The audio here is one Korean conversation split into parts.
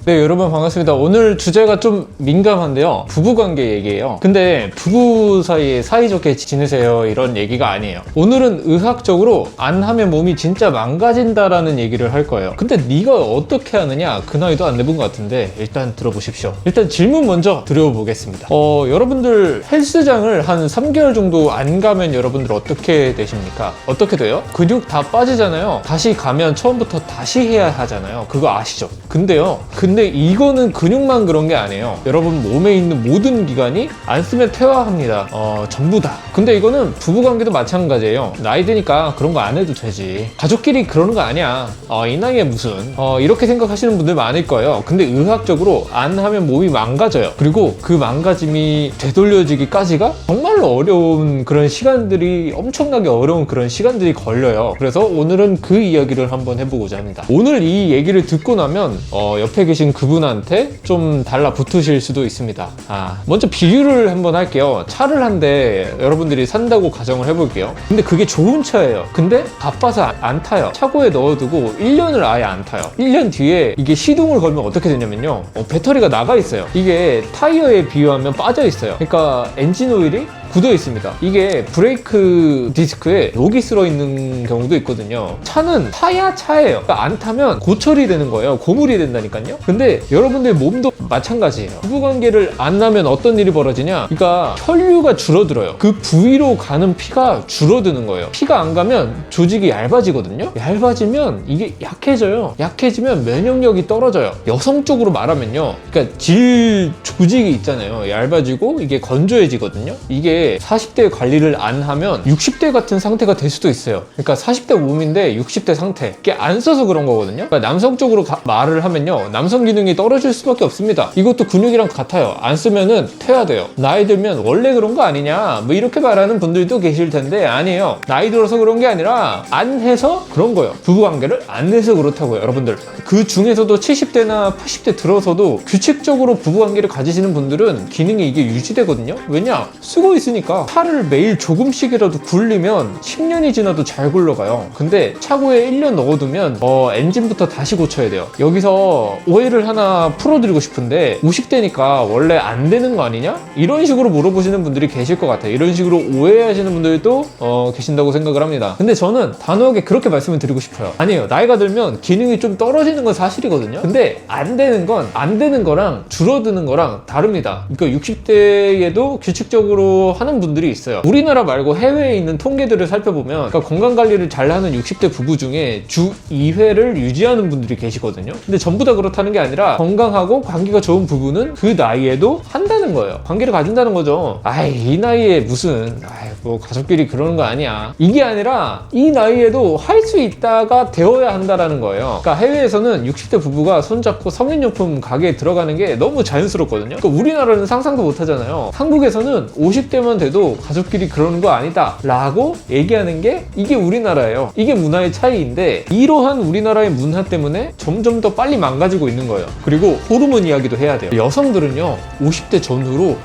네, 여러분 반갑습니다. 오늘 주제가 좀 민감한데요. 부부관계 얘기예요. 근데 부부 사이에 사이좋게 지내세요 이런 얘기가 아니에요. 오늘은 의학적으로 안 하면 몸이 진짜 망가진다라는 얘기를 할 거예요. 근데 네가 어떻게 하느냐? 그 나이도 안 돼본 것 같은데 일단 들어보십시오. 일단 질문 먼저 드려보겠습니다. 여러분들 헬스장을 한 3개월 정도 안 가면 여러분들 어떻게 되십니까? 어떻게 돼요? 근육 다 빠지잖아요. 다시 가면 처음부터 다시 해야 하잖아요. 그거 아시죠? 근데 이거는 근육만 그런 게 아니에요. 여러분 몸에 있는 모든 기관이 안 쓰면 퇴화합니다. 전부 다. 근데 이거는 부부관계도 마찬가지예요. 나이 드니까 그런 거 안 해도 되지. 가족끼리 그러는 거 아니야. 이 나이에 무슨. 이렇게 생각하시는 분들 많을 거예요. 근데 의학적으로 안 하면 몸이 망가져요. 그리고 그 망가짐이 되돌려지기까지가 정말로 어려운 그런 시간들이, 엄청나게 어려운 그런 시간들이 걸려요. 그래서 오늘은 그 이야기를 한번 해보고자 합니다. 오늘 이 얘기를 듣고 나면 옆에 계신 그분한테 좀 달라붙으실 수도 있습니다. 먼저 비유를 한번 할게요. 차를 한 대 여러분들이 산다고 가정을 해볼게요. 근데 그게 좋은 차예요. 근데 바빠서 안 타요. 차고에 넣어두고 1년을 아예 안 타요. 1년 뒤에 이게 시동을 걸면 어떻게 되냐면요, 배터리가 나가 있어요. 이게 타이어에 비유하면 빠져 있어요. 그러니까 엔진 오일이 굳어 있습니다. 이게 브레이크 디스크에 녹이 쓸어 있는 경우도 있거든요. 차는 타야 차예요. 그러니까 안 타면 고철이 되는 거예요. 고물이 된다니까요. 근데 여러분들 몸도 마찬가지예요. 부부관계를 안 하면 어떤 일이 벌어지냐, 그러니까 혈류가 줄어들어요. 그 부위로 가는 피가 줄어드는 거예요. 피가 안 가면 조직이 얇아지거든요. 얇아지면 이게 약해져요. 약해지면 면역력이 떨어져요. 여성 쪽으로 말하면요, 그러니까 질 조직이 있잖아요. 얇아지고 이게 건조해지거든요. 이게 40대 관리를 안 하면 60대 같은 상태가 될 수도 있어요. 그러니까 40대 몸인데 60대 상태. 이게 안 써서 그런 거거든요. 그러니까 남성 쪽으로 말을 하면요, 남성 기능이 떨어질 수밖에 없습니다. 이것도 근육이랑 같아요. 안 쓰면은 퇴화돼요. 나이 들면 원래 그런 거 아니냐, 뭐 이렇게 말하는 분들도 계실 텐데 아니에요. 나이 들어서 그런 게 아니라 안 해서 그런 거예요. 부부관계를 안 해서 그렇다고요. 여러분들 그 중에서도 70대나 80대 들어서도 규칙적으로 부부관계를 가지시는 분들은 기능이 이게 유지되거든요. 왜냐? 쓰고 있으니까. 차를 매일 조금씩이라도 굴리면 10년이 지나도 잘 굴러가요. 근데 차고에 1년 넣어두면 엔진부터 다시 고쳐야 돼요. 여기서 오해를 하나 풀어드리고 싶은데, 50대니까 원래 안 되는 거 아니냐? 이런 식으로 물어보시는 분들이 계실 것 같아요. 이런 식으로 오해하시는 분들도 계신다고 생각을 합니다. 근데 저는 단호하게 그렇게 말씀을 드리고 싶어요. 아니에요. 나이가 들면 기능이 좀 떨어지는 건 사실이거든요. 근데 안 되는 건 안 되는 거랑 줄어드는 거랑 다릅니다. 그러니까 60대에도 규칙적으로 하는 분들이 있어요. 우리나라 말고 해외에 있는 통계들을 살펴보면, 그러니까 건강관리를 잘하는 60대 부부 중에 주 2회를 유지하는 분들이 계시거든요. 근데 전부 다 그렇다는 게 아니라 건강하고 관계가 좋은 부부는 그 나이에도 한다는 거예요. 관계를 가진다는 거죠. 이 나이에 무슨 뭐 가족끼리 그러는 거 아니야, 이게 아니라 이 나이에도 할 수 있다가 되어야 한다라는 거예요. 그러니까 해외에서는 60대 부부가 손잡고 성인용품 가게에 들어가는 게 너무 자연스럽거든요. 그러니까 우리나라는 상상도 못 하잖아요. 한국에서는 50대만 돼도 가족끼리 그러는 거 아니다 라고 얘기하는 게, 이게 우리나라예요. 이게 문화의 차이인데, 이러한 우리나라의 문화 때문에 점점 더 빨리 망가지고 있는 거예요. 그리고 호르몬 이야기도 해야 돼요. 여성들은요 50대 전후로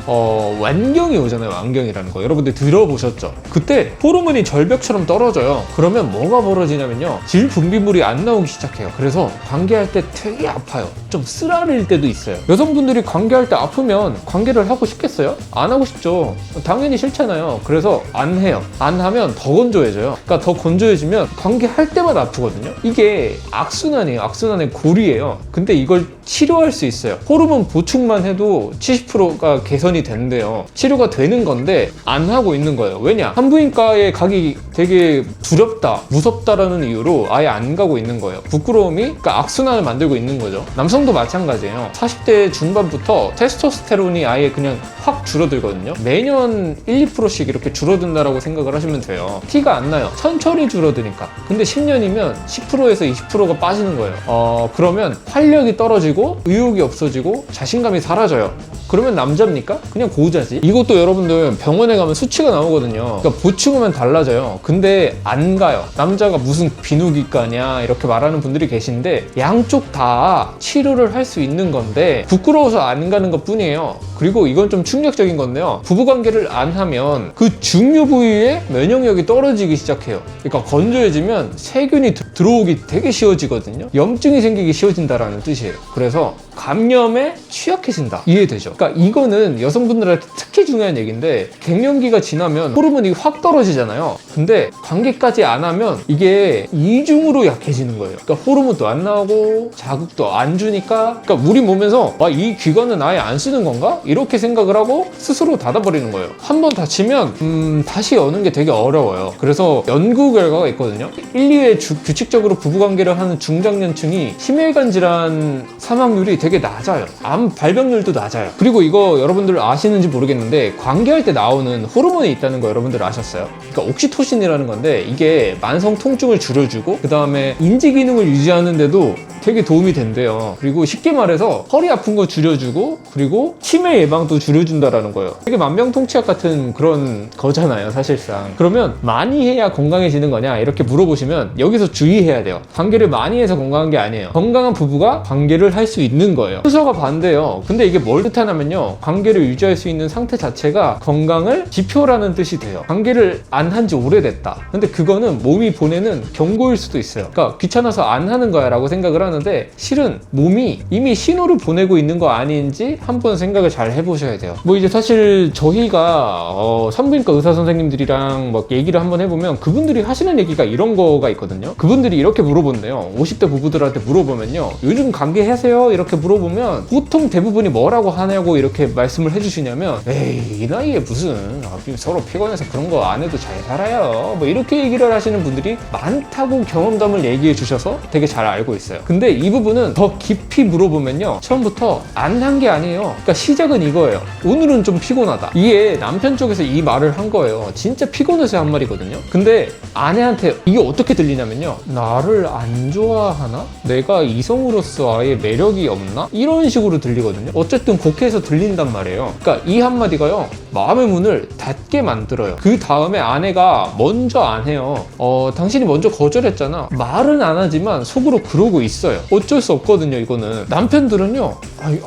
완경이 오잖아요. 완경이라는 거 여러분들 들어보셨죠? 그때 호르몬이 절벽처럼 떨어져요. 그러면 뭐가 벌어지냐면요, 질 분비물이 안 나오기 시작해요. 그래서 관계할 때 되게 아파요. 좀 쓰라릴 때도 있어요. 여성분들이 관계할 때 아프면 관계를 하고 싶겠어요? 안 하고 싶죠. 당연히 싫잖아요. 그래서 안 해요. 안 하면 더 건조해져요. 그러니까 더 건조해지면 관계할 때마다 아프거든요. 이게 악순환이에요. 악순환의 고리예요. 근데 이걸 치료할 수 있어요. 호르몬 보충만 해도 70%가 개선이 된대요. 치료가 되는 건데 안 하고 있는 거예요. 왜냐? 산부인과에 가기 되게 두렵다, 무섭다라는 이유로 아예 안 가고 있는 거예요. 부끄러움이, 그러니까 악순환을 만들고 있는 거죠. 남성도 마찬가지예요. 40대 중반부터 테스토스테론이 아예 그냥 확 줄어들거든요. 매년 1, 2%씩 이렇게 줄어든다라고 생각을 하시면 돼요. 티가 안 나요. 천천히 줄어드니까. 근데 10년이면 10%에서 20%가 빠지는 거예요. 그러면 활력이 떨어지고 의욕이 없어지고 자신감이 사라져요. 그러면 남자입니까? 그냥 고자지. 이것도 여러분들 병원에 가면 수치가 나오거든요. 그러니까 보충하면 달라져요. 근데 안 가요. 남자가 무슨 비누기과냐 이렇게 말하는 분들이 계신데 양쪽 다 치료를 할 수 있는 건데 부끄러워서 안 가는 것 뿐이에요. 그리고 이건 좀 충격적인 건데요. 부부관계를 안 하면 그 중요 부위에 면역력이 떨어지기 시작해요. 그러니까 건조해지면 세균이 들어오기 되게 쉬워지거든요. 염증이 생기기 쉬워진다라는 뜻이에요. 그래서 감염에 취약해진다. 이해되죠? 그러니까 이거는 여성분들한테 특히 중요한 얘기인데 갱년기가 지나면 호르몬이 확 떨어지잖아요. 근데 관계까지 안 하면 이게 이중으로 약해지는 거예요. 그러니까 호르몬도 안 나오고 자극도 안 주니까 그러니까 우리 몸에서 이 기관은 아예 안 쓰는 건가? 이렇게 생각을 하고 스스로 닫아버리는 거예요. 한번 다치면 다시 여는 게 되게 어려워요. 그래서 연구 결과가 있거든요. 1, 2회 규칙적으로 부부관계를 하는 중장년층이 심혈관 질환 사망률이 되게 낮아요. 암 발병률도 낮아요. 그리고 이거 여러분들 아시는지 모르겠는데 관계할 때 나오는 호르몬이 있다는 거 여러분들 아셨어요? 그러니까 옥시토신이라는 건데 이게 만성 통증을 줄여주고 그 다음에 인지 기능을 유지하는데도 되게 도움이 된대요. 그리고 쉽게 말해서 허리 아픈 거 줄여주고 그리고 치매 예방도 줄여준다라는 거예요. 되게 만병통치약 같은 그런 거잖아요, 사실상. 그러면 많이 해야 건강해지는 거냐 이렇게 물어보시면 여기서 주의해야 돼요. 관계를 많이 해서 건강한 게 아니에요. 건강한 부부가 관계를 할 수 있는 거예요. 순서가 반대예요. 근데 이게 뭘 뜻하냐면요, 관계를 유지할 수 있는 상태 자체가 건강을 지표라는 뜻이 돼요. 관계를 안 한 지 오래됐다. 근데 그거는 몸이 보내는 경고일 수도 있어요. 그러니까 귀찮아서 안 하는 거야 라고 생각을 하는데 실은 몸이 이미 신호를 보내고 있는 거 아닌지 한번 생각을 잘 해보셔야 돼요. 뭐 이제 사실 저희가 산부인과 의사 선생님들이랑 막 얘기를 한번 해보면 그분들이 하시는 얘기가 이런 거가 있거든요. 그분들이 이렇게 물어본대요. 50대 부부들한테 물어보면요, 요즘 관계하세요? 이렇게 물어보면 보통 대부분이 뭐라고 하냐고 이렇게 말씀을 해주시냐면, 에이 이 나이에 무슨 서로 피곤해서 그런 거 안 해도 잘 살아요, 뭐 이렇게 얘기를 하시는 분들이 많다고 경험담을 얘기해 주셔서 되게 잘 알고 있어요. 근데 이 부분은 더 깊이 물어보면요, 처음부터 안 한 게 아니에요. 그러니까 시작은 이거예요. 오늘은 좀 피곤하다. 이게 남편 쪽에서 이 말을 한 거예요. 진짜 피곤해서 한 말이거든요. 근데 아내한테 이게 어떻게 들리냐면요, 나를 안 좋아하나? 내가 이성으로서 아예 매력이 없나? 이런 식으로 들리거든요. 어쨌든 곡해서 들린단 말이에요. 그러니까 이 한마디가요, 마음의 문을 닫게 만들어요. 그 다음에 아내가 먼저 안 해요. 당신이 먼저 거절했잖아. 말은 안 하지만 속으로 그러고 있어요. 어쩔 수 없거든요, 이거는. 남편들은요,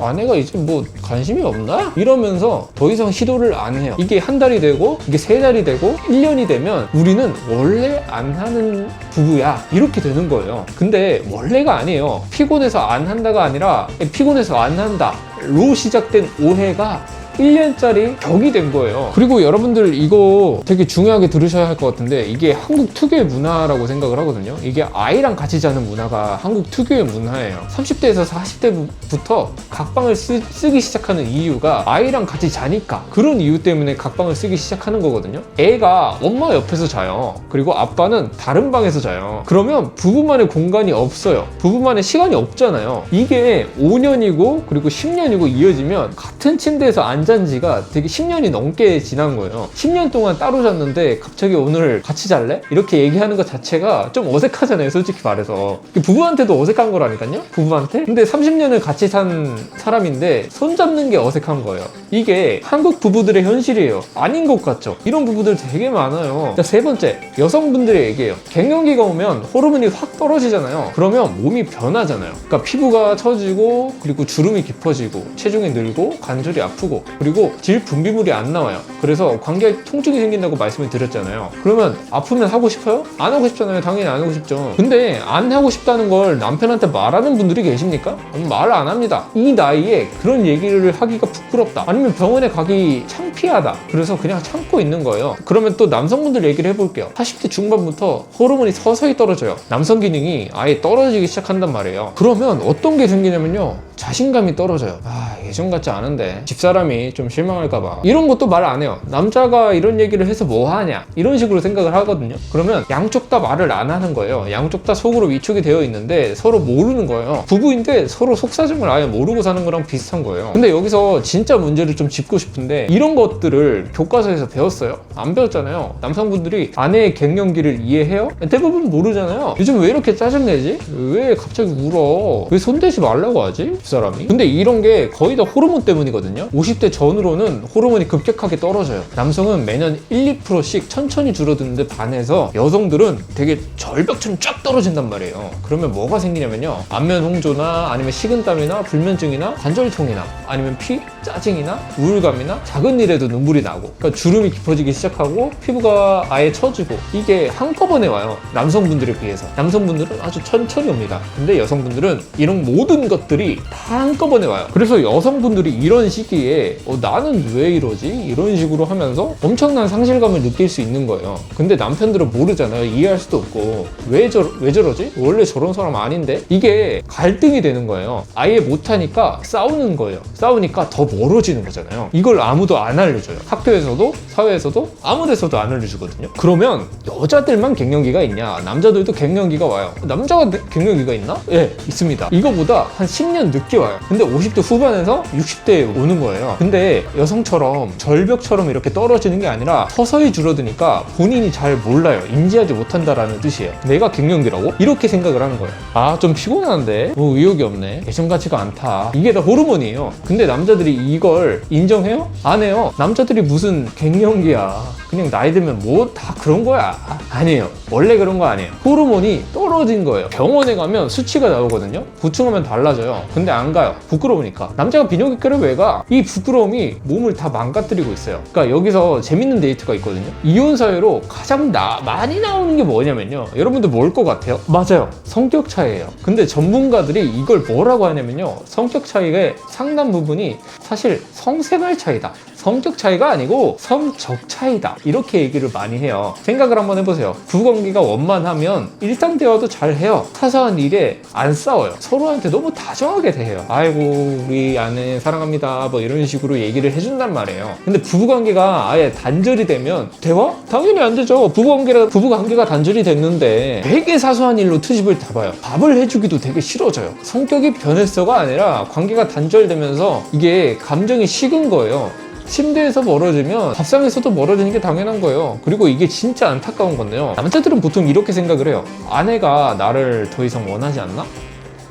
아내가 이제 뭐 관심이 없나? 이러면서 더 이상 시도를 안 해요. 이게 한 달이 되고 이게 세 달이 되고 1년이 되면 우리는 원래 안 하는 부부야 이렇게 되는 거예요. 근데 원래가 아니에요. 피곤해서 안 한다가 아니라 피곤해서 안 한다로 시작된 오해가 1년짜리 격이 된 거예요. 그리고 여러분들 이거 되게 중요하게 들으셔야 할 것 같은데, 이게 한국 특유의 문화라고 생각을 하거든요. 이게 아이랑 같이 자는 문화가 한국 특유의 문화예요. 30대에서 40대부터 각방을 쓰기 시작하는 이유가 아이랑 같이 자니까, 그런 이유 때문에 각방을 쓰기 시작하는 거거든요. 애가 엄마 옆에서 자요. 그리고 아빠는 다른 방에서 자요. 그러면 부부만의 공간이 없어요. 부부만의 시간이 없잖아요. 이게 5년이고 그리고 10년이고 이어지면 같은 침대에서 앉은 지가 되게 10년이 넘게 지난 거예요. 10년 동안 따로 잤는데 갑자기 오늘 같이 잘래? 이렇게 얘기하는 것 자체가 좀 어색하잖아요, 솔직히 말해서. 부부한테도 어색한 거라니까요, 부부한테. 근데 30년을 같이 산 사람인데 손 잡는 게 어색한 거예요. 이게 한국 부부들의 현실이에요. 아닌 것 같죠? 이런 부부들 되게 많아요. 자, 세 번째, 여성분들의 얘기예요. 갱년기가 오면 호르몬이 확 떨어지잖아요. 그러면 몸이 변하잖아요. 그러니까 피부가 처지고 그리고 주름이 깊어지고 체중이 늘고 관절이 아프고 그리고 질 분비물이 안 나와요. 그래서 관계에 통증이 생긴다고 말씀을 드렸잖아요. 그러면 아프면 하고 싶어요? 안 하고 싶잖아요. 당연히 안 하고 싶죠. 근데 안 하고 싶다는 걸 남편한테 말하는 분들이 계십니까? 말 안 합니다. 이 나이에 그런 얘기를 하기가 부끄럽다, 아니면 병원에 가기 창피하다, 그래서 그냥 참고 있는 거예요. 그러면 또 남성분들 얘기를 해볼게요. 40대 중반부터 호르몬이 서서히 떨어져요. 남성 기능이 아예 떨어지기 시작한단 말이에요. 그러면 어떤 게 생기냐면요, 자신감이 떨어져요. 예전 같지 않은데 집사람이 좀 실망할까봐, 이런 것도 말 안 해요. 남자가 이런 얘기를 해서 뭐 하냐, 이런 식으로 생각을 하거든요. 그러면 양쪽 다 말을 안 하는 거예요. 양쪽 다 속으로 위축이 되어 있는데 서로 모르는 거예요. 부부인데 서로 속사정을 아예 모르고 사는 거랑 비슷한 거예요. 근데 여기서 진짜 문제를 좀 짚고 싶은데, 이런 것들을 교과서에서 배웠어요? 안 배웠잖아요. 남성분들이 아내의 갱년기를 이해해요? 대부분 모르잖아요. 요즘 왜 이렇게 짜증내지? 왜 갑자기 울어? 왜 손대지 말라고 하지? 그 사람이. 근데 이런 게 거의 다 호르몬 때문이거든요. 50대 전후로는 호르몬이 급격하게 떨어져요. 남성은 매년 1, 2%씩 천천히 줄어드는데 반해서 여성들은 되게 절벽처럼 쫙 떨어진단 말이에요. 그러면 뭐가 생기냐면요, 안면 홍조나 아니면 식은땀이나 불면증이나 관절통이나 아니면 피, 짜증이나 우울감이나 작은 일에도 눈물이 나고, 그러니까 주름이 깊어지기 시작하고 피부가 아예 처지고, 이게 한꺼번에 와요. 남성분들에 비해서. 남성분들은 아주 천천히 옵니다. 근데 여성분들은 이런 모든 것들이 다 한꺼번에 와요. 그래서 여성분들이 이런 시기에 나는 왜 이러지? 이런 식으로 하면서 엄청난 상실감을 느낄 수 있는 거예요. 근데 남편들은 모르잖아요. 이해할 수도 없고, 왜 저러지? 원래 저런 사람 아닌데? 이게 갈등이 되는 거예요. 아예 못하니까 싸우는 거예요. 싸우니까 더 멀어지는 거잖아요. 이걸 아무도 안 알려줘요. 학교에서도 사회에서도 아무 데서도 안 알려주거든요. 그러면 여자들만 갱년기가 있냐? 남자들도 갱년기가 와요. 남자가 갱년기가 있나? 예, 있습니다. 이거보다 한 10년 늦게 와요. 근데 50대 후반에서 60대에 오는 거예요. 근데 여성처럼 절벽처럼 이렇게 떨어지는 게 아니라 서서히 줄어드니까 본인이 잘 몰라요. 인지하지 못한다라는 뜻이에요. 내가 갱년기라고? 이렇게 생각을 하는 거예요. 아, 좀 피곤한데? 의욕이 없네. 예전 같지가 않다. 이게 다 호르몬이에요. 근데 남자들이 이걸 인정해요? 안 해요. 남자들이 무슨 갱년기야. 그냥 나이 들면 뭐 다 그런 거야. 아니에요. 원래 그런 거 아니에요. 호르몬이 떨어진 거예요. 병원에 가면 수치가 나오거든요. 보충하면 달라져요. 근데 안 가요. 부끄러우니까. 남자가 비뇨기과를 왜 가? 이 부끄러움이 몸을 다 망가뜨리고 있어요. 그러니까 여기서 재밌는 데이터가 있거든요. 이혼 사유로 가장 많이 나오는 게 뭐냐면요, 여러분들 뭘 것 같아요? 맞아요. 성격 차이예요. 근데 전문가들이 이걸 뭐라고 하냐면요, 성격 차이의 상당 부분이 사실 성생활 차이다. 성격 차이가 아니고 성적 차이다. 이렇게 얘기를 많이 해요. 생각을 한번 해보세요. 부부관계가 원만하면 일상 대화도 잘 해요. 사소한 일에 안 싸워요. 서로한테 너무 다정하게 대해요. 아이고, 우리 아내 사랑합니다, 뭐 이런 식으로 얘기를 해준단 말이에요. 근데 부부관계가 아예 단절이 되면 대화? 당연히 안 되죠. 부부관계가 단절이 됐는데 되게 사소한 일로 트집을 잡아요. 밥을 해주기도 되게 싫어져요. 성격이 변했어가 아니라 관계가 단절되면서 이게 감정이 식은 거예요. 침대에서 멀어지면 밥상에서도 멀어지는 게 당연한 거예요. 그리고 이게 진짜 안타까운 건데요, 남자들은 보통 이렇게 생각을 해요. 아내가 나를 더 이상 원하지 않나?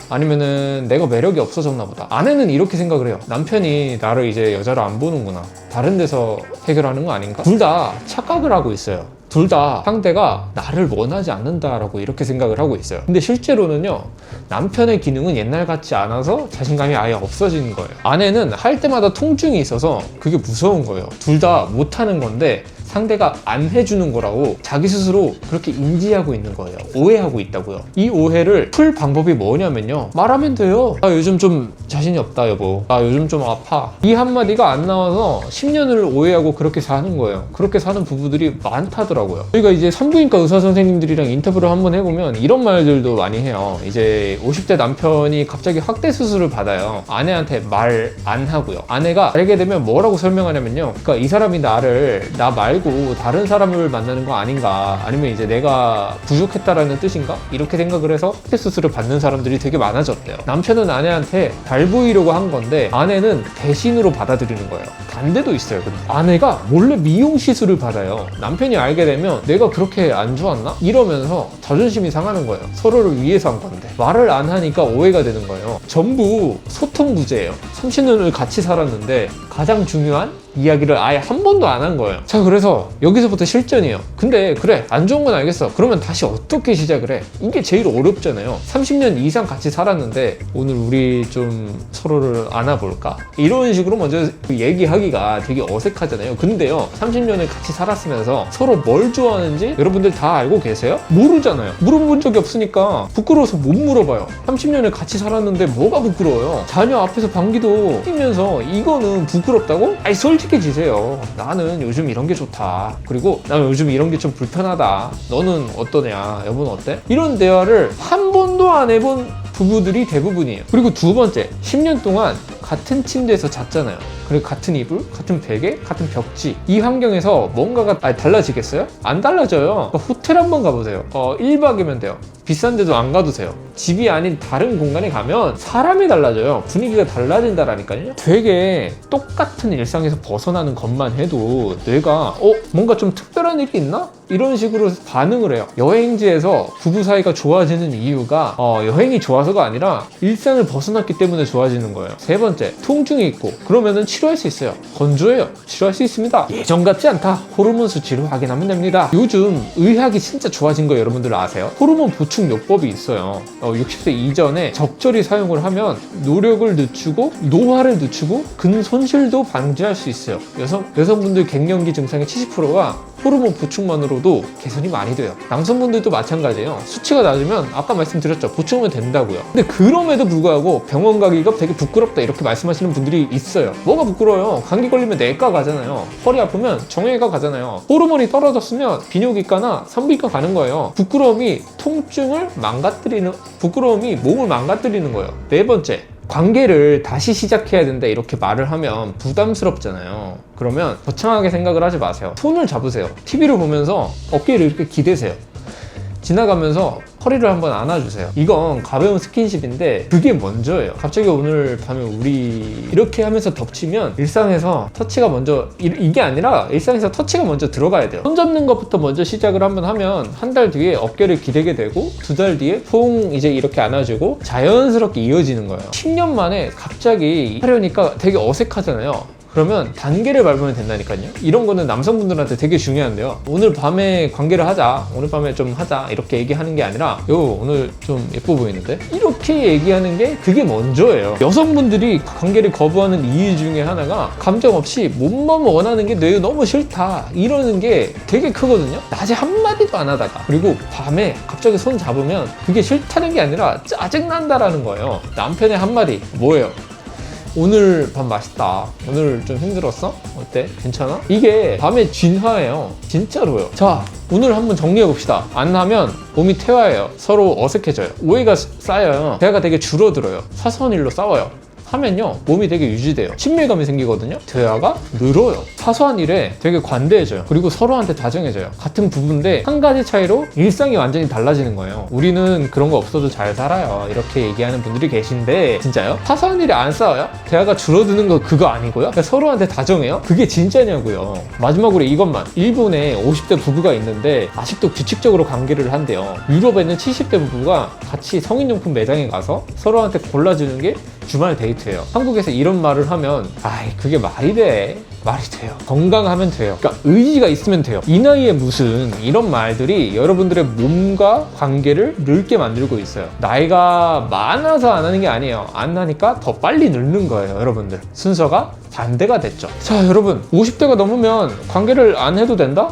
아니면은 내가 매력이 없어졌나 보다. 아내는 이렇게 생각을 해요. 남편이 나를 이제 여자로 안 보는구나. 다른 데서 해결하는 거 아닌가? 둘 다 착각을 하고 있어요. 둘 다 상대가 나를 원하지 않는다라고 이렇게 생각을 하고 있어요. 근데 실제로는요, 남편의 기능은 옛날 같지 않아서 자신감이 아예 없어지는 거예요. 아내는 할 때마다 통증이 있어서 그게 무서운 거예요. 둘 다 못하는 건데 상대가 안 해주는 거라고 자기 스스로 그렇게 인지하고 있는 거예요. 오해하고 있다고요. 이 오해를 풀 방법이 뭐냐면요, 말하면 돼요. 나 요즘 좀 자신이 없다, 여보. 나 요즘 좀 아파. 이 한마디가 안 나와서 10년을 오해하고 그렇게 사는 거예요. 그렇게 사는 부부들이 많다더라고요. 저희가 이제 산부인과 의사 선생님들이랑 인터뷰를 한번 해보면 이런 말들도 많이 해요. 이제 50대 남편이 갑자기 확대 수술을 받아요. 아내한테 말 안 하고요. 아내가 알게 되면 뭐라고 설명하냐면요, 그러니까 이 사람이 나 말고 다른 사람을 만나는 거 아닌가, 아니면 이제 내가 부족했다라는 뜻인가, 이렇게 생각을 해서 확대 수술을 받는 사람들이 되게 많아졌대요. 남편은 아내한테 잘 보이려고 한 건데 아내는 대신으로 받아들이는 거예요. 반대도 있어요. 근데 아내가 몰래 미용 시술을 받아요. 남편이 알게 되면 내가 그렇게 안 좋았나? 이러면서 자존심이 상하는 거예요. 서로를 위해서 한 건데 말을 안 하니까 오해가 되는 거예요. 전부 소통 부재예요. 30년을 같이 살았는데 가장 중요한 이야기를 아예 한 번도 안 한 거예요. 자, 그래서 여기서부터 실전이에요. 근데 그래, 안 좋은 건 알겠어. 그러면 다시 어떻게 시작을 해? 이게 제일 어렵잖아요. 30년 이상 같이 살았는데 오늘 우리 좀 서로를 안아볼까? 이런 식으로 먼저 얘기하기가 되게 어색하잖아요. 근데요, 30년을 같이 살았으면서 서로 뭘 좋아하는지 여러분들 다 알고 계세요? 모르잖아요. 물어본 적이 없으니까 부끄러워서 못 물어봐요. 30년을 같이 살았는데 뭐가 부끄러워요? 자녀 앞에서 방귀도 끼면서 이거는 부끄럽다고? 아니, 솔직해지세요. 나는 요즘 이런 게 좋다. 그리고 나는 요즘 이런 게 좀 불편하다. 너는 어떠냐? 여보는 어때? 이런 대화를 한 번도 안 해본 부부들이 대부분이에요. 그리고 두 번째, 10년 동안 같은 침대에서 잤잖아요. 그리고 같은 이불, 같은 베개, 같은 벽지. 이 환경에서 뭔가가 달라지겠어요? 안 달라져요. 그러니까 호텔 한번 가보세요. 1박이면 돼요. 비싼데도 안 가도 돼요. 집이 아닌 다른 공간에 가면 사람이 달라져요. 분위기가 달라진다라니까요. 되게 똑같은 일상에서 벗어나는 것만 해도 뇌가 뭔가 좀 특별한 일이 있나? 이런 식으로 반응을 해요. 여행지에서 부부 사이가 좋아지는 이유가 여행이 좋아서가 아니라 일상을 벗어났기 때문에 좋아지는 거예요. 세 번째, 번째, 통증이 있고 그러면은 치료할 수 있어요. 건조해요. 치료할 수 있습니다. 예전 같지 않다. 호르몬 수치를 확인하면 됩니다. 요즘 의학이 진짜 좋아진 거 여러분들 아세요? 호르몬 보충 요법이 있어요. 60세 이전에 적절히 사용을 하면 노력을 늦추고 노화를 늦추고 근손실도 방지할 수 있어요. 여성분들 갱년기 증상의 70%가 호르몬 보충만으로도 개선이 많이 돼요. 남성분들도 마찬가지예요. 수치가 낮으면 아까 말씀드렸죠. 보충하면 된다고요. 근데 그럼에도 불구하고 병원 가기가 되게 부끄럽다 이렇게 말씀하시는 분들이 있어요. 뭐가 부끄러워요? 감기 걸리면 내과 가잖아요. 허리 아프면 정형외과 가잖아요. 호르몬이 떨어졌으면 비뇨기과나 산부인과 가는 거예요. 부끄러움이 몸을 망가뜨리는 거예요. 네 번째, 관계를 다시 시작해야 된다 이렇게 말을 하면 부담스럽잖아요. 그러면 거창하게 생각을 하지 마세요. 손을 잡으세요. TV를 보면서 어깨를 이렇게 기대세요. 지나가면서 허리를 한번 안아주세요. 이건 가벼운 스킨십인데 그게 먼저예요. 갑자기 오늘 밤에 우리 이렇게 하면서 덮치면 일상에서 터치가 먼저 이게 아니라 일상에서 터치가 먼저 들어가야 돼요. 손 잡는 것부터 먼저 시작을 한번 하면 한 달 뒤에 어깨를 기대게 되고 2달 뒤에 퐁 이제 이렇게 안아주고 자연스럽게 이어지는 거예요. 10년 만에 갑자기 하려니까 되게 어색하잖아요. 그러면 단계를 밟으면 된다니까요. 이런 거는 남성분들한테 되게 중요한데요. 오늘 밤에 관계를 하자, 오늘 밤에 좀 하자 이렇게 얘기하는 게 아니라 오늘 좀 예뻐 보이는데? 이렇게 얘기하는 게 그게 먼저예요. 여성분들이 관계를 거부하는 이유 중에 하나가 감정 없이 몸만 원하는 게 내가 너무 싫다 이러는 게 되게 크거든요. 낮에 한마디도 안 하다가 그리고 밤에 갑자기 손 잡으면 그게 싫다는 게 아니라 짜증난다라는 거예요. 남편의 한마디 뭐예요? 오늘 밤 맛있다. 오늘 좀 힘들었어? 어때? 괜찮아? 이게 밤의 진화예요. 진짜로요. 자, 오늘 한번 정리해봅시다. 안 하면 몸이 퇴화해요. 서로 어색해져요. 오해가 쌓여요. 대화가 되게 줄어들어요. 사소한 일로 싸워요. 하면요 몸이 되게 유지돼요. 친밀감이 생기거든요. 대화가 늘어요. 사소한 일에 되게 관대해져요. 그리고 서로한테 다정해져요. 같은 부부인데 한 가지 차이로 일상이 완전히 달라지는 거예요. 우리는 그런 거 없어도 잘 살아요 이렇게 얘기하는 분들이 계신데 진짜요? 사소한 일에 안 싸워요? 대화가 줄어드는 거 그거 아니고요? 그러니까 서로한테 다정해요? 그게 진짜냐고요. 마지막으로 이것만, 일본에 50대 부부가 있는데 아직도 규칙적으로 관계를 한대요. 유럽에는 70대 부부가 같이 성인용품 매장에 가서 서로한테 골라주는 게 주말 데이트예요. 한국에서 이런 말을 하면 그게 말이 돼? 말이 돼요. 건강하면 돼요. 그러니까 의지가 있으면 돼요. 이 나이에 무슨 이런 말들이 여러분들의 몸과 관계를 늙게 만들고 있어요. 나이가 많아서 안 하는 게 아니에요. 안 하니까 더 빨리 늙는 거예요. 여러분들 순서가 반대가 됐죠. 자, 여러분 50대가 넘으면 관계를 안 해도 된다?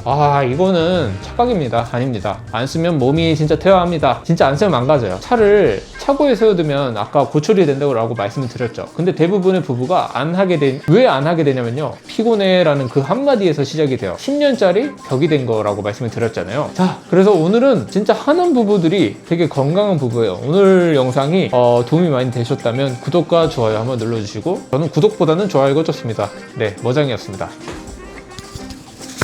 이거는 착각입니다. 아닙니다. 안 쓰면 몸이 진짜 퇴화합니다. 진짜 안 쓰면 망가져요. 차를 차고에 세워두면 아까 고철이 된다고 말씀을 드렸죠. 근데 대부분의 부부가 왜 안 하게 되냐면요, 피곤해라는 그 한마디에서 시작이 돼요. 10년짜리 벽이 된 거라고 말씀을 드렸잖아요. 자, 그래서 오늘은 진짜 하는 부부들이 되게 건강한 부부예요. 오늘 영상이 도움이 많이 되셨다면 구독과 좋아요 한번 눌러주시고, 저는 구독보다는 좋아요가 좋습니다. 네, 머장이었습니다.